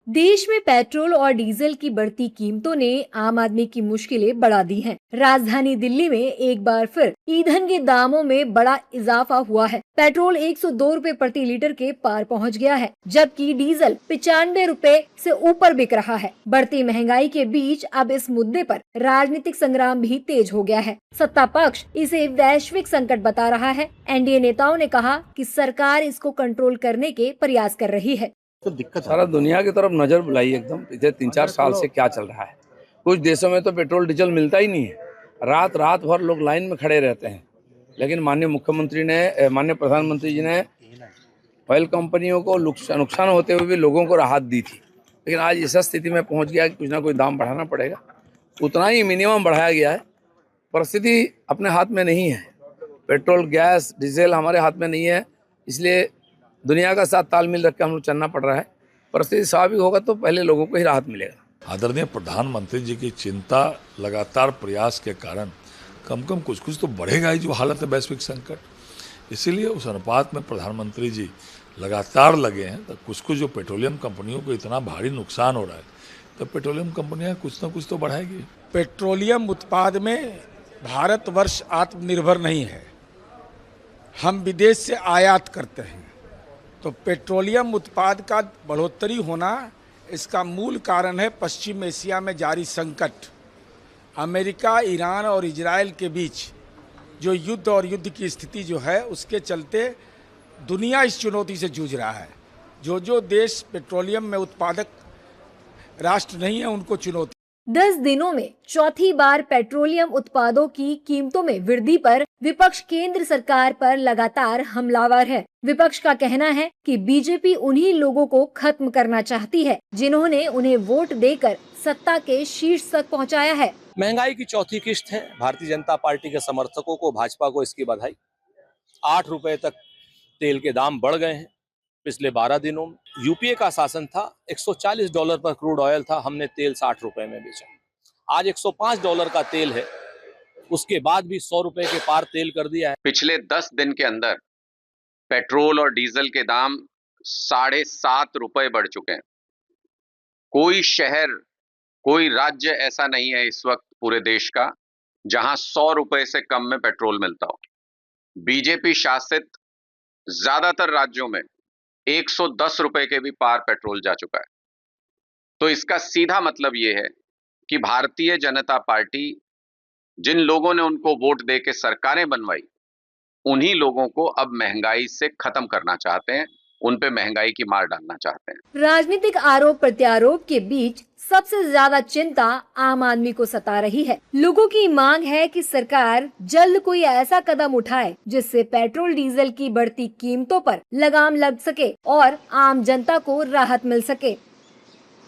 देश में पेट्रोल और डीजल की बढ़ती कीमतों ने आम आदमी की मुश्किलें बढ़ा दी हैं। राजधानी दिल्ली में एक बार फिर ईंधन के दामों में बड़ा इजाफा हुआ है। पेट्रोल 102 रुपए प्रति लीटर के पार पहुंच गया है, जबकि डीजल 95 रुपए से ऊपर बिक रहा है। बढ़ती महंगाई के बीच अब इस मुद्दे पर राजनीतिक संग्राम भी तेज हो गया है। सत्ता पक्ष इसे वैश्विक संकट बता रहा है। एनडीए नेताओं ने कहा कि सरकार इसको कंट्रोल करने के प्रयास कर रही है। तो दिक्कत सारा दुनिया की तरफ नजर बुलाई एकदम पिछले 3-4 साल से क्या चल रहा है। कुछ देशों में तो पेट्रोल डीजल मिलता ही नहीं है, रात रात भर लोग लाइन में खड़े रहते हैं। लेकिन माननीय प्रधानमंत्री जी ने ऑयल कंपनियों को नुकसान होते हुए भी लोगों को राहत दी थी। लेकिन आज इस स्थिति में पहुंच गया कि कुछ ना कुछ दाम बढ़ाना पड़ेगा। उतना ही मिनिमम बढ़ाया गया है। परिस्थिति अपने हाथ में नहीं है। पेट्रोल, गैस, डीजल हमारे हाथ में नहीं है, इसलिए दुनिया का साथ तालमेल रख के हम लोग चलना पड़ रहा है। परिस्थिति स्वाभाविक होगा तो पहले लोगों को ही राहत मिलेगा। आदरणीय प्रधानमंत्री जी की चिंता, लगातार प्रयास के कारण कम कुछ तो बढ़ेगा ही जो हालत है वैश्विक संकट। इसीलिए उस अनुपात में प्रधानमंत्री जी लगातार लगे हैं। तो कुछ जो पेट्रोलियम कंपनियों को इतना भारी नुकसान हो रहा है, तो पेट्रोलियम कंपनियां कुछ ना कुछ तो बढ़ाएगी। पेट्रोलियम उत्पाद में भारतवर्ष आत्मनिर्भर नहीं है, हम विदेश से आयात करते हैं। तो पेट्रोलियम उत्पाद का बढ़ोतरी होना, इसका मूल कारण है पश्चिम एशिया में जारी संकट। अमेरिका, ईरान और इजराइल के बीच जो युद्ध और युद्ध की स्थिति जो है, उसके चलते दुनिया इस चुनौती से जूझ रहा है। जो देश पेट्रोलियम में उत्पादक राष्ट्र नहीं है, उनको चुनौती। 10 दिनों में चौथी बार पेट्रोलियम उत्पादों की कीमतों में वृद्धि पर विपक्ष केंद्र सरकार पर लगातार हमलावर है। विपक्ष का कहना है कि बीजेपी उन्हीं लोगों को खत्म करना चाहती है जिन्होंने उन्हें वोट देकर सत्ता के शीर्ष तक पहुंचाया है। महंगाई की चौथी किश्त है। भारतीय जनता पार्टी के समर्थकों को, भाजपा को इसकी बधाई। 8 रुपए तक तेल के दाम बढ़ गए हैं पिछले 12 दिनों में। यूपीए का शासन था, $140 पर क्रूड ऑयल था, हमने तेल 60 रुपए में बेचा। आज $105 का तेल है, उसके बाद भी 100 रुपए के पार तेल कर दिया है। पिछले 10 दिन के अंदर पेट्रोल और डीजल के दाम 7.5 रुपए बढ़ चुके हैं। कोई शहर, कोई राज्य ऐसा नहीं है इस वक्त पूरे देश का जहां 100 रुपए से कम में पेट्रोल मिलता हो। बीजेपी शासित ज्यादातर राज्यों में 110 रुपए के भी पार पेट्रोल जा चुका है। तो इसका सीधा मतलब यह है कि भारतीय जनता पार्टी, जिन लोगों ने उनको वोट दे के सरकारें बनवाई, उन्हीं लोगों को अब महंगाई से खत्म करना चाहते हैं, उन पे महंगाई की मार डालना चाहते हैं। राजनीतिक आरोप प्रत्यारोप के बीच सबसे ज्यादा चिंता आम आदमी को सता रही है। लोगों की मांग है कि सरकार जल्द कोई ऐसा कदम उठाए जिससे पेट्रोल डीजल की बढ़ती कीमतों पर लगाम लग सके और आम जनता को राहत मिल सके।